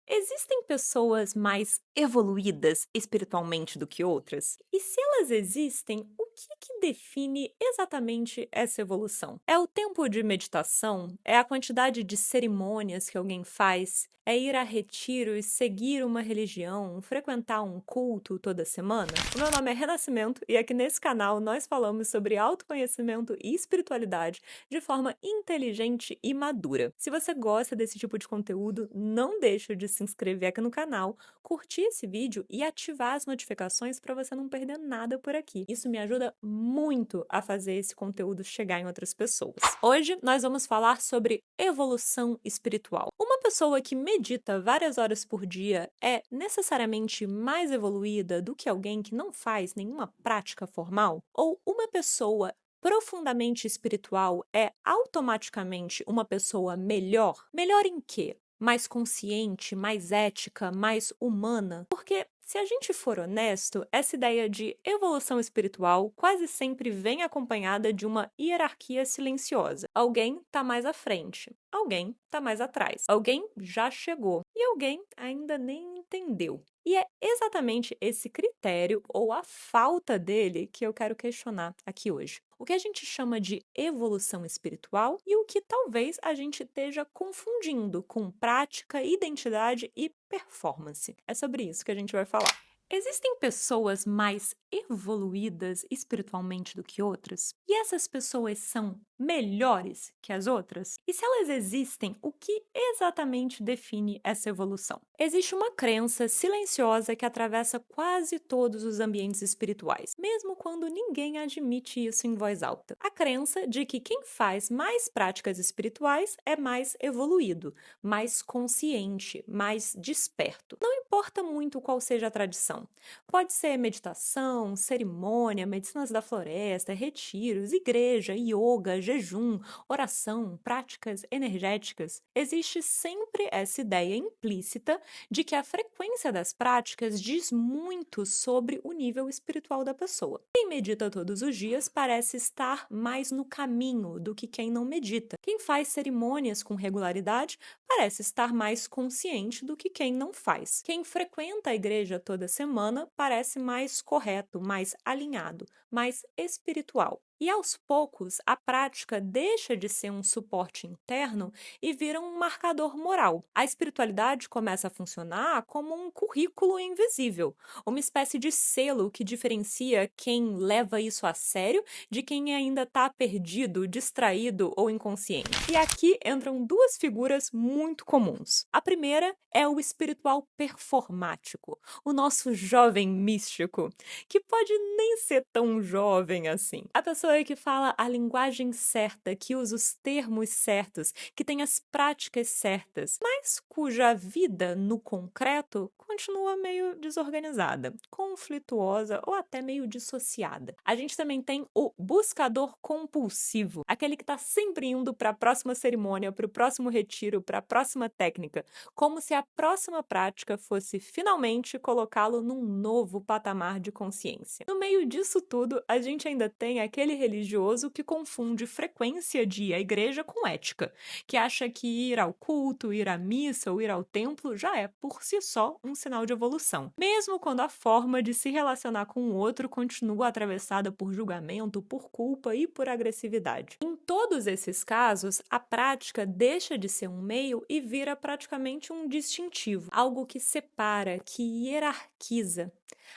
Existem pessoas mais evoluídas espiritualmente do que outras? E se elas existem, o que define exatamente essa evolução? É o tempo de meditação? É a quantidade de cerimônias que alguém faz? É ir a retiros, seguir uma religião, frequentar um culto toda semana? O meu nome é Renascimento e aqui nesse canal nós falamos sobre autoconhecimento e espiritualidade de forma inteligente e madura. Se você gosta desse tipo de conteúdo, não deixe de se inscrever aqui no canal, curtir esse vídeo e ativar as notificações para você não perder nada por aqui. Isso me ajuda muito a fazer esse conteúdo chegar em outras pessoas. Hoje nós vamos falar sobre evolução espiritual. Uma pessoa que medita várias horas por dia é necessariamente mais evoluída do que alguém que não faz nenhuma prática formal? Ou uma pessoa profundamente espiritual é automaticamente uma pessoa melhor? Melhor em quê? Mais consciente, mais ética, mais humana? Porque, se a gente for honesto, essa ideia de evolução espiritual quase sempre vem acompanhada de uma hierarquia silenciosa. Alguém está mais à frente, alguém está mais atrás, alguém já chegou e alguém ainda nem entendeu. E é exatamente esse critério, ou a falta dele, que eu quero questionar aqui hoje. O que a gente chama de evolução espiritual e o que talvez a gente esteja confundindo com prática, identidade e performance. É sobre isso que a gente vai falar. Existem pessoas mais evoluídas espiritualmente do que outras? E essas pessoas são melhores que as outras? E se elas existem, o que exatamente define essa evolução? Existe uma crença silenciosa que atravessa quase todos os ambientes espirituais, mesmo quando ninguém admite isso em voz alta. A crença de que quem faz mais práticas espirituais é mais evoluído, mais consciente, mais desperto. Não importa muito qual seja a tradição. Pode ser meditação, cerimônia, medicinas da floresta, retiros, igreja, yoga, jejum, oração, práticas energéticas. Existe sempre essa ideia implícita de que a frequência das práticas diz muito sobre o nível espiritual da pessoa. Quem medita todos os dias parece estar mais no caminho do que quem não medita. Quem faz cerimônias com regularidade parece estar mais consciente do que quem não faz. Quem frequenta a igreja toda semana parece mais correto, mais alinhado, mais espiritual. E aos poucos, a prática deixa de ser um suporte interno e vira um marcador moral. A espiritualidade começa a funcionar como um currículo invisível, uma espécie de selo que diferencia quem leva isso a sério de quem ainda está perdido, distraído ou inconsciente. E aqui entram duas figuras muito comuns. A primeira é o espiritual performático, o nosso jovem místico, que pode nem ser tão jovem assim. A pessoa que fala a linguagem certa, que usa os termos certos, que tem as práticas certas, mas cuja vida no concreto continua meio desorganizada, conflituosa ou até meio dissociada. A gente também tem o buscador compulsivo, aquele que está sempre indo para a próxima cerimônia, para o próximo retiro, para a próxima técnica, como se a próxima prática fosse finalmente colocá-lo num novo patamar de consciência. No meio disso tudo, a gente ainda tem aquele religioso que confunde frequência de ir à igreja com ética, que acha que ir ao culto, ir à missa ou ir ao templo já é por si só um sinal de evolução, mesmo quando a forma de se relacionar com o outro continua atravessada por julgamento, por culpa e por agressividade. Em todos esses casos, a prática deixa de ser um meio e vira praticamente um distintivo, algo que separa, que hierarquiza,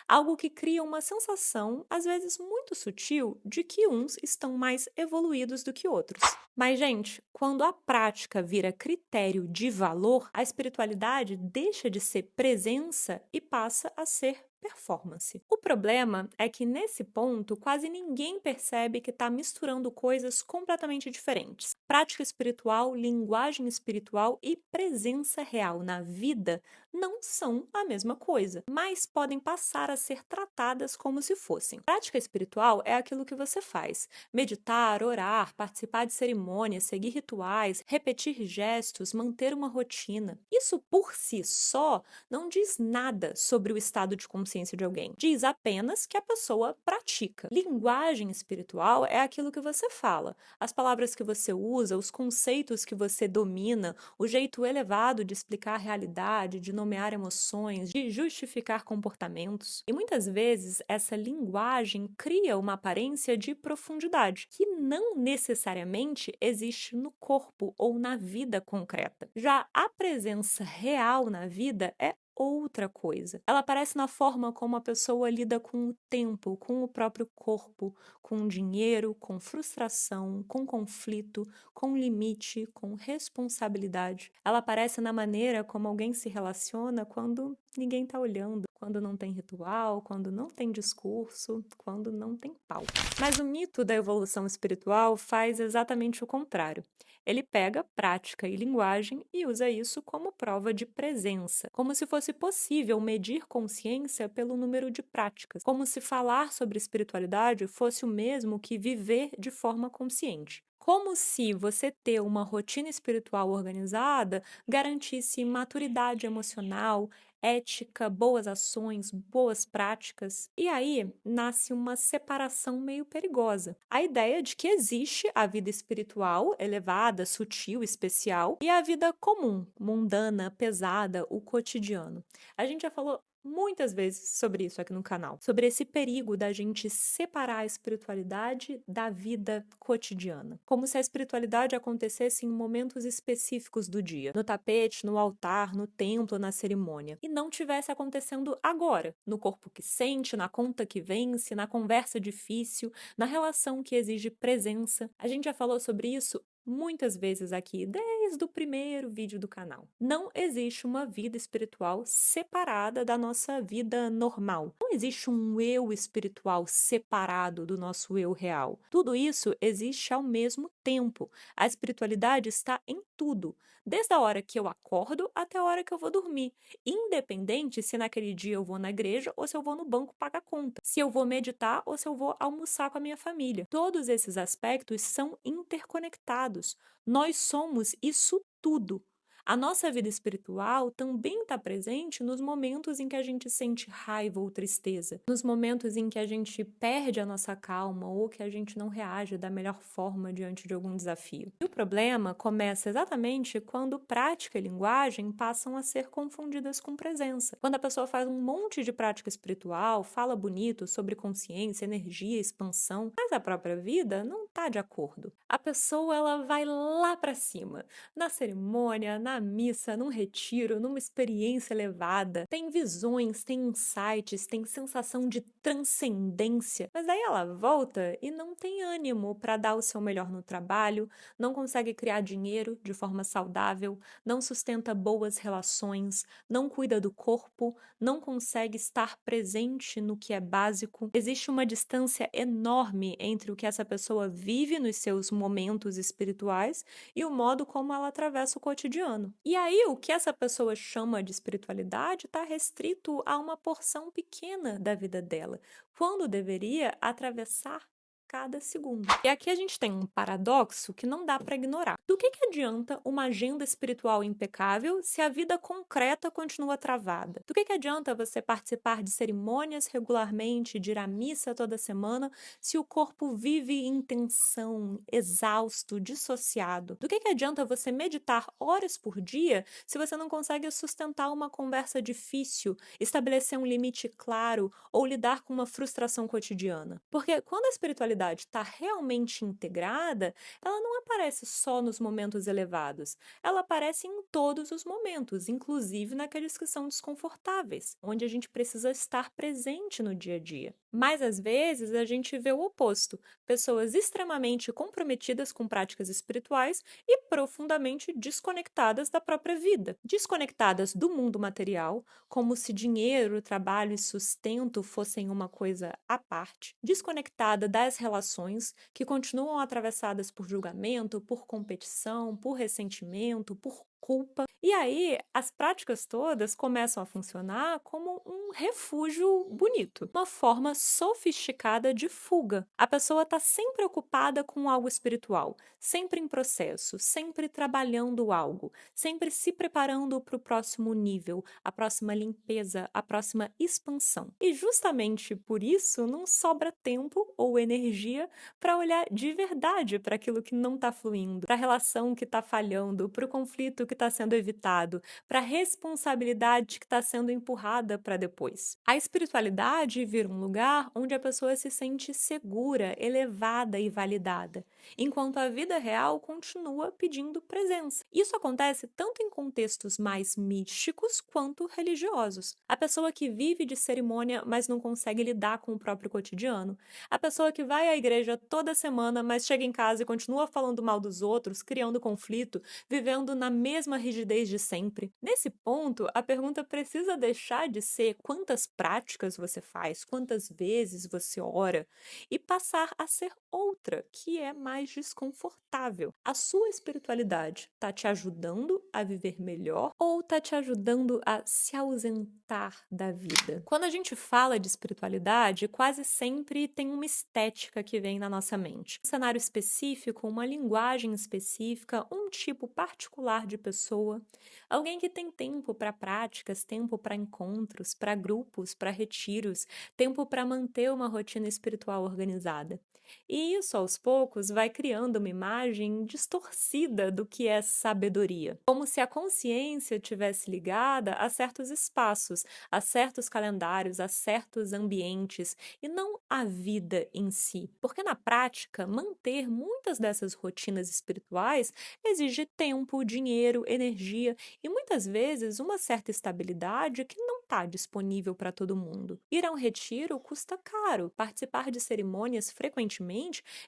algo que cria uma sensação, às vezes muito sutil, de que uns estão mais evoluídos do que outros. Mas, gente, quando a prática vira critério de valor, a espiritualidade deixa de ser presença e passa a ser performance. O problema é que nesse ponto quase ninguém percebe que está misturando coisas completamente diferentes. Prática espiritual, linguagem espiritual e presença real na vida não são a mesma coisa, mas podem passar a ser tratadas como se fossem. Prática espiritual é aquilo que você faz: meditar, orar, participar de cerimônias, seguir rituais, repetir gestos, manter uma rotina. Isso por si só não diz nada sobre o estado de consciência consciência de alguém. Diz apenas que a pessoa pratica. Linguagem espiritual é aquilo que você fala, as palavras que você usa, os conceitos que você domina, o jeito elevado de explicar a realidade, de nomear emoções, de justificar comportamentos. E muitas vezes essa linguagem cria uma aparência de profundidade, que não necessariamente existe no corpo ou na vida concreta. Já a presença real na vida é outra coisa. Ela aparece na forma como a pessoa lida com o tempo, com o próprio corpo, com dinheiro, com frustração, com conflito, com limite, com responsabilidade. Ela aparece na maneira como alguém se relaciona quando ninguém está olhando, quando não tem ritual, quando não tem discurso, quando não tem palco. Mas o mito da evolução espiritual faz exatamente o contrário. Ele pega prática e linguagem e usa isso como prova de presença, como se fosse possível medir consciência pelo número de práticas, como se falar sobre espiritualidade fosse o mesmo que viver de forma consciente. Como se você ter uma rotina espiritual organizada garantisse maturidade emocional, ética, boas ações, boas práticas. E aí nasce uma separação meio perigosa. A ideia de que existe a vida espiritual, elevada, sutil, especial, e a vida comum, mundana, pesada, o cotidiano. A gente já falou muitas vezes sobre isso aqui no canal, sobre esse perigo da gente separar a espiritualidade da vida cotidiana, como se a espiritualidade acontecesse em momentos específicos do dia, no tapete, no altar, no templo, na cerimônia, e não tivesse acontecendo agora, no corpo que sente, na conta que vence, na conversa difícil, na relação que exige presença. A gente já falou sobre isso muitas vezes aqui, desde o primeiro vídeo do canal. Não existe uma vida espiritual separada da nossa vida normal. Não existe um eu espiritual separado do nosso eu real. Tudo isso existe ao mesmo tempo. A espiritualidade está em tudo, desde a hora que eu acordo até a hora que eu vou dormir, independente se naquele dia eu vou na igreja ou se eu vou no banco pagar conta, se eu vou meditar ou se eu vou almoçar com a minha família. Todos esses aspectos são interconectados. Nós somos isso tudo. A nossa vida espiritual também está presente nos momentos em que a gente sente raiva ou tristeza, nos momentos em que a gente perde a nossa calma ou que a gente não reage da melhor forma diante de algum desafio. E o problema começa exatamente quando prática e linguagem passam a ser confundidas com presença. Quando a pessoa faz um monte de prática espiritual, fala bonito sobre consciência, energia, expansão, mas a própria vida não está de acordo. A pessoa ela vai lá para cima, na cerimônia, na missa, num retiro, numa experiência elevada, tem visões, tem insights, tem sensação de transcendência, mas aí ela volta e não tem ânimo para dar o seu melhor no trabalho, não consegue criar dinheiro de forma saudável, não sustenta boas relações, não cuida do corpo, não consegue estar presente no que é básico. Existe uma distância enorme entre o que essa pessoa vive nos seus momentos espirituais e o modo como ela atravessa o cotidiano. E aí, o que essa pessoa chama de espiritualidade está restrito a uma porção pequena da vida dela, quando deveria atravessar cada segundo. E aqui a gente tem um paradoxo que não dá para ignorar. Do que adianta uma agenda espiritual impecável se a vida concreta continua travada? Do que adianta você participar de cerimônias regularmente, de ir à missa toda semana, se o corpo vive em tensão, exausto, dissociado? Do que adianta você meditar horas por dia se você não consegue sustentar uma conversa difícil, estabelecer um limite claro ou lidar com uma frustração cotidiana? Porque quando a espiritualidade está realmente integrada, ela não aparece só nos momentos elevados, ela aparece em todos os momentos, inclusive naqueles que são desconfortáveis, onde a gente precisa estar presente no dia a dia. Mas às vezes a gente vê o oposto, pessoas extremamente comprometidas com práticas espirituais e profundamente desconectadas da própria vida, desconectadas do mundo material, como se dinheiro, trabalho e sustento fossem uma coisa à parte, desconectada das relações que continuam atravessadas por julgamento, por competição, por ressentimento, por culpa. E aí, as práticas todas começam a funcionar como um refúgio bonito, uma forma sofisticada de fuga. A pessoa está sempre ocupada com algo espiritual, sempre em processo, sempre trabalhando algo, sempre se preparando para o próximo nível, a próxima limpeza, a próxima expansão. E justamente por isso não sobra tempo ou energia para olhar de verdade para aquilo que não está fluindo, para a relação que está falhando, para o conflito que está sendo evitado, para a responsabilidade que está sendo empurrada para depois. A espiritualidade vira um lugar onde a pessoa se sente segura, elevada e validada, enquanto a vida real continua pedindo presença. Isso acontece tanto em contextos mais místicos quanto religiosos. A pessoa que vive de cerimônia, mas não consegue lidar com o próprio cotidiano. A pessoa que vai à igreja toda semana, mas chega em casa e continua falando mal dos outros, criando conflito, vivendo na mesma rigidez de sempre. Nesse ponto, a pergunta precisa deixar de ser quantas práticas você faz, quantas vezes você ora, e passar a ser outra, que é mais desconfortável. A sua espiritualidade está te ajudando a viver melhor ou está te ajudando a se ausentar da vida? Quando a gente fala de espiritualidade, quase sempre tem uma estética que vem na nossa mente. Um cenário específico, uma linguagem específica, um tipo particular de pessoa, alguém que tem tempo para práticas, tempo para encontros, para grupos, para retiros, tempo para manter uma rotina espiritual organizada. E isso, aos poucos, vai criando uma imagem distorcida do que é sabedoria, como se a consciência tivesse ligada a certos espaços, a certos calendários, a certos ambientes, e não à vida em si. Porque na prática, manter muitas dessas rotinas espirituais exige tempo, dinheiro, energia e muitas vezes uma certa estabilidade que não está disponível para todo mundo. Ir a um retiro custa caro, participar de cerimônias frequentemente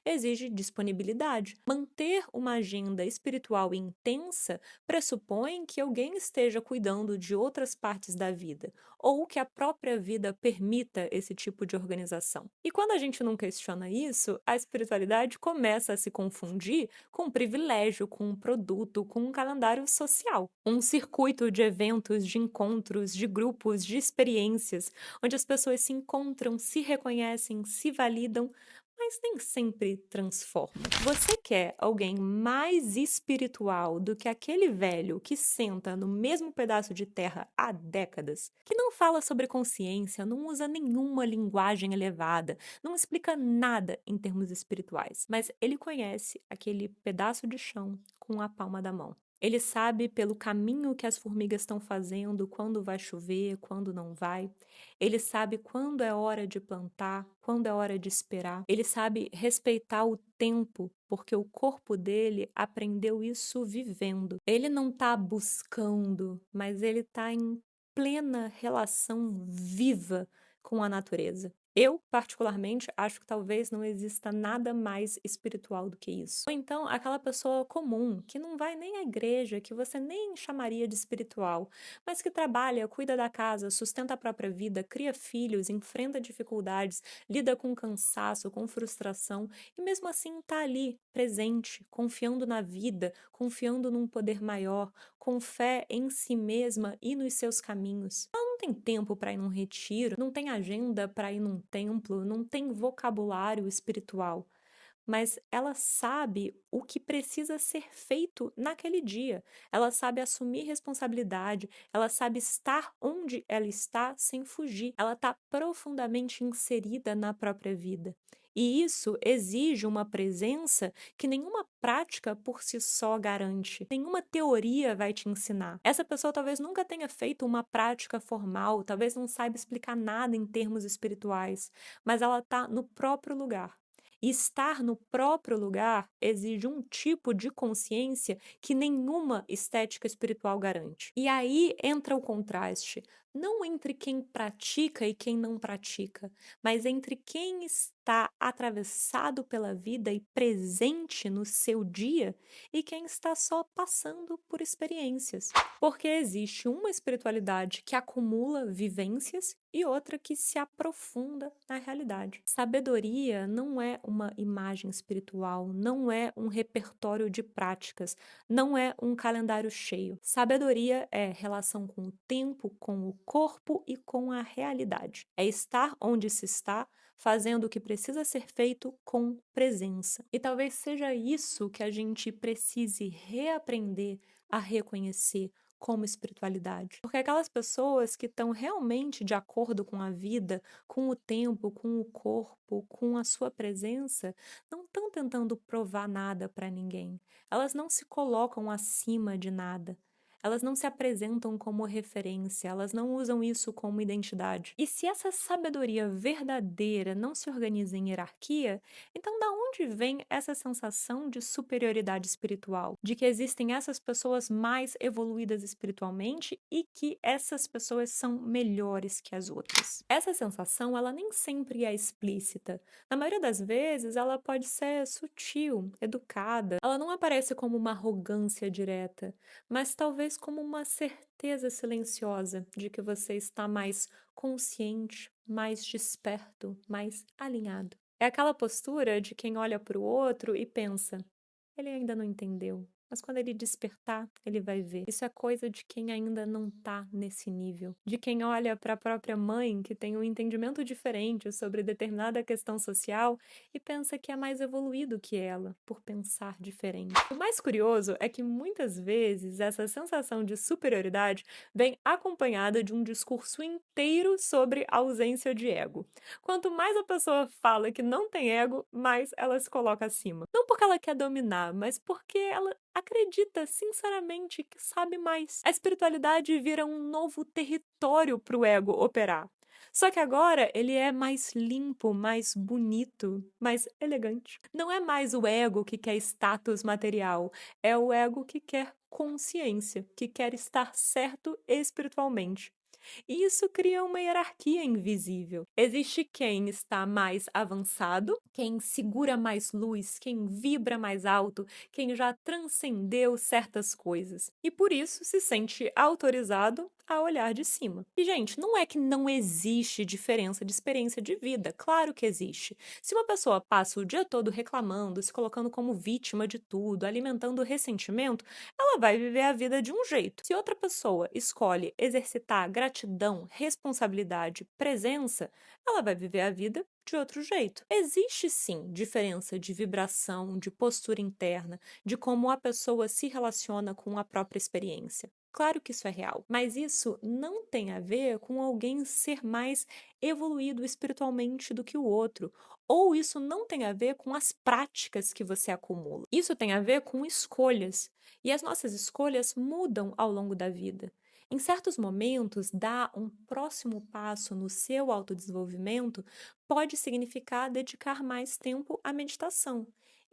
exige disponibilidade. Manter uma agenda espiritual intensa pressupõe que alguém esteja cuidando de outras partes da vida, ou que a própria vida permita esse tipo de organização. E quando a gente não questiona isso, a espiritualidade começa a se confundir com um privilégio, com um produto, com um calendário social. Um circuito de eventos, de encontros, de grupos, de experiências, onde as pessoas se encontram, se reconhecem, se validam, mas nem sempre transforma. Você quer alguém mais espiritual do que aquele velho que senta no mesmo pedaço de terra há décadas, que não fala sobre consciência, não usa nenhuma linguagem elevada, não explica nada em termos espirituais, mas ele conhece aquele pedaço de chão com a palma da mão. Ele sabe pelo caminho que as formigas estão fazendo, quando vai chover, quando não vai. Ele sabe quando é hora de plantar, quando é hora de esperar. Ele sabe respeitar o tempo, porque o corpo dele aprendeu isso vivendo. Ele não está buscando, mas ele está em plena relação viva com a natureza. Eu, particularmente, acho que talvez não exista nada mais espiritual do que isso. Ou então, aquela pessoa comum, que não vai nem à igreja, que você nem chamaria de espiritual, mas que trabalha, cuida da casa, sustenta a própria vida, cria filhos, enfrenta dificuldades, lida com cansaço, com frustração, e mesmo assim está ali, presente, confiando na vida, confiando num poder maior, com fé em si mesma e nos seus caminhos. Ela não tem tempo para ir num retiro, não tem agenda para ir num templo, não tem vocabulário espiritual, mas ela sabe o que precisa ser feito naquele dia. Ela sabe assumir responsabilidade, ela sabe estar onde ela está sem fugir. Ela está profundamente inserida na própria vida. E isso exige uma presença que nenhuma prática por si só garante, nenhuma teoria vai te ensinar. Essa pessoa talvez nunca tenha feito uma prática formal, talvez não saiba explicar nada em termos espirituais, mas ela está no próprio lugar. E estar no próprio lugar exige um tipo de consciência que nenhuma estética espiritual garante. E aí entra o contraste, não entre quem pratica e quem não pratica, mas entre quem está está atravessado pela vida e presente no seu dia e quem está só passando por experiências. Porque existe uma espiritualidade que acumula vivências e outra que se aprofunda na realidade. Sabedoria não é uma imagem espiritual, não é um repertório de práticas, não é um calendário cheio. Sabedoria é relação com o tempo, com o corpo e com a realidade. É estar onde se está, fazendo o que precisa ser feito com presença. E talvez seja isso que a gente precise reaprender a reconhecer como espiritualidade. Porque aquelas pessoas que estão realmente de acordo com a vida, com o tempo, com o corpo, com a sua presença, não estão tentando provar nada para ninguém. Elas não se colocam acima de nada. Elas não se apresentam como referência, elas não usam isso como identidade. E se essa sabedoria verdadeira não se organiza em hierarquia, então da onde vem essa sensação de superioridade espiritual? De que existem essas pessoas mais evoluídas espiritualmente e que essas pessoas são melhores que as outras? Essa sensação, ela nem sempre é explícita. Na maioria das vezes, ela pode ser sutil, educada. Ela não aparece como uma arrogância direta, mas talvez como uma certeza silenciosa de que você está mais consciente, mais desperto, mais alinhado. É aquela postura de quem olha para o outro e pensa: ele ainda não entendeu. Mas quando ele despertar, ele vai ver. Isso é coisa de quem ainda não tá nesse nível. De quem olha para a própria mãe, que tem um entendimento diferente sobre determinada questão social e pensa que é mais evoluído que ela, por pensar diferente. O mais curioso é que muitas vezes essa sensação de superioridade vem acompanhada de um discurso inteiro sobre ausência de ego. Quanto mais a pessoa fala que não tem ego, mais ela se coloca acima. Não porque ela quer dominar, mas porque ela acredita sinceramente que sabe mais. A espiritualidade vira um novo território para o ego operar. Só que agora ele é mais limpo, mais bonito, mais elegante. Não é mais o ego que quer status material, é o ego que quer consciência, que quer estar certo espiritualmente. E isso cria uma hierarquia invisível. Existe quem está mais avançado, quem segura mais luz, quem vibra mais alto, quem já transcendeu certas coisas. E por isso se sente autorizado a olhar de cima. E, gente, não é que não existe diferença de experiência de vida. Claro que existe. Se uma pessoa passa o dia todo reclamando, se colocando como vítima de tudo, alimentando ressentimento, ela vai viver a vida de um jeito. Se outra pessoa escolhe exercitar gratidão, responsabilidade, presença, ela vai viver a vida de outro jeito. Existe sim diferença de vibração, de postura interna, de como a pessoa se relaciona com a própria experiência. Claro que isso é real, mas isso não tem a ver com alguém ser mais evoluído espiritualmente do que o outro, ou isso não tem a ver com as práticas que você acumula. Isso tem a ver com escolhas. E as nossas escolhas mudam ao longo da vida. Em certos momentos, dar um próximo passo no seu autodesenvolvimento pode significar dedicar mais tempo à meditação.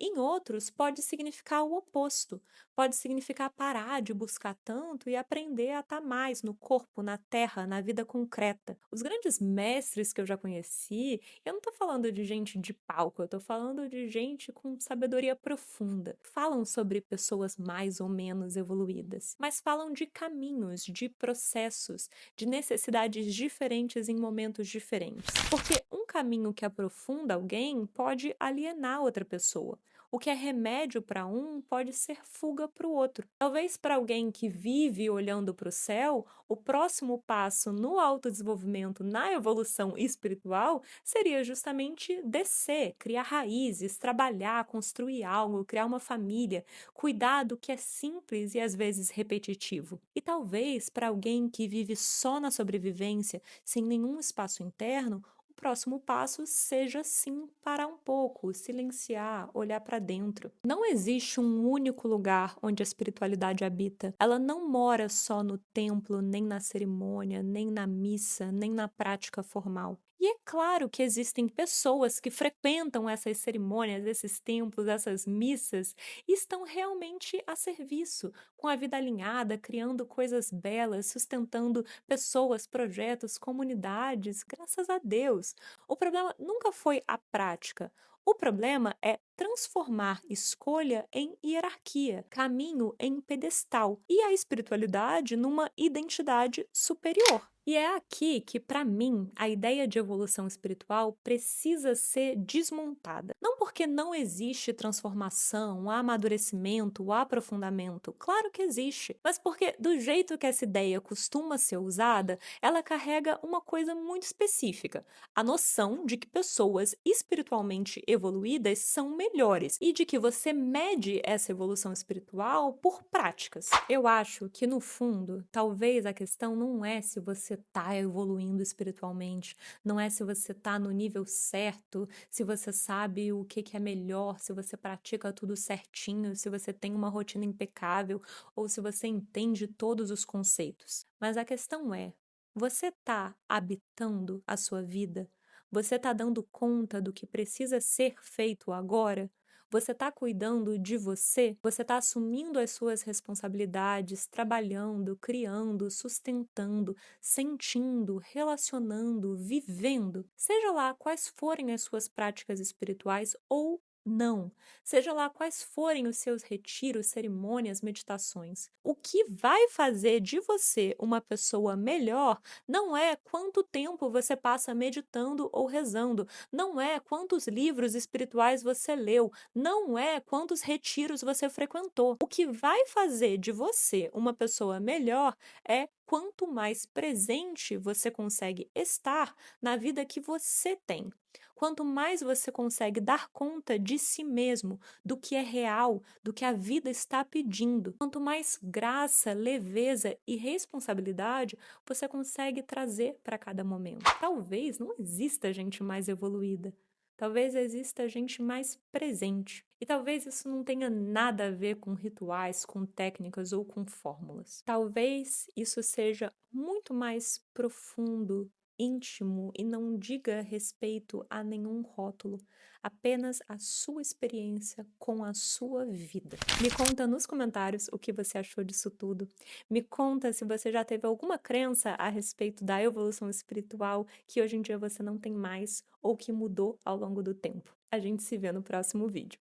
Em outros, pode significar o oposto. Pode significar parar de buscar tanto e aprender a estar mais no corpo, na terra, na vida concreta. Os grandes mestres que eu já conheci, eu não estou falando de gente de palco, eu estou falando de gente com sabedoria profunda. Falam sobre pessoas mais ou menos evoluídas, mas falam de caminhos, de processos, de necessidades diferentes em momentos diferentes. Porque um caminho que aprofunda alguém pode alienar outra pessoa. O que é remédio para um pode ser fuga para o outro. Talvez para alguém que vive olhando para o céu, o próximo passo no autodesenvolvimento, na evolução espiritual, seria justamente descer, criar raízes, trabalhar, construir algo, criar uma família, cuidar do que é simples e às vezes repetitivo. E talvez para alguém que vive só na sobrevivência, sem nenhum espaço interno, o próximo passo seja sim parar um pouco, silenciar, olhar para dentro. Não existe um único lugar onde a espiritualidade habita. Ela não mora só no templo, nem na cerimônia, nem na missa, nem na prática formal. E é claro que existem pessoas que frequentam essas cerimônias, esses templos, essas missas, e estão realmente a serviço, com a vida alinhada, criando coisas belas, sustentando pessoas, projetos, comunidades, graças a Deus. O problema nunca foi a prática. O problema é transformar escolha em hierarquia, caminho em pedestal e a espiritualidade numa identidade superior. E é aqui que, para mim, a ideia de evolução espiritual precisa ser desmontada. Não porque não existe transformação, amadurecimento, aprofundamento. Claro que existe. Mas porque, do jeito que essa ideia costuma ser usada, ela carrega uma coisa muito específica: a noção de que pessoas espiritualmente evoluídas são melhores e de que você mede essa evolução espiritual por práticas. Eu acho que, no fundo, talvez a questão não é se você está evoluindo espiritualmente, não é se você está no nível certo, se você sabe o que é melhor, se você pratica tudo certinho, se você tem uma rotina impecável ou se você entende todos os conceitos. Mas a questão é: você está habitando a sua vida? Você está dando conta do que precisa ser feito agora? Você está cuidando de você? Você está assumindo as suas responsabilidades, trabalhando, criando, sustentando, sentindo, relacionando, vivendo? Seja lá quais forem as suas práticas espirituais ou não, seja lá quais forem os seus retiros, cerimônias, meditações. O que vai fazer de você uma pessoa melhor não é quanto tempo você passa meditando ou rezando, não é quantos livros espirituais você leu, não é quantos retiros você frequentou. O que vai fazer de você uma pessoa melhor é quanto mais presente você consegue estar na vida que você tem. Quanto mais você consegue dar conta de si mesmo, do que é real, do que a vida está pedindo, quanto mais graça, leveza e responsabilidade você consegue trazer para cada momento. Talvez não exista gente mais evoluída. Talvez exista gente mais presente. E talvez isso não tenha nada a ver com rituais, com técnicas ou com fórmulas. Talvez isso seja muito mais profundo, íntimo e não diga respeito a nenhum rótulo, apenas a sua experiência com a sua vida. Me conta nos comentários o que você achou disso tudo. Me conta se você já teve alguma crença a respeito da evolução espiritual que hoje em dia você não tem mais ou que mudou ao longo do tempo. A gente se vê no próximo vídeo.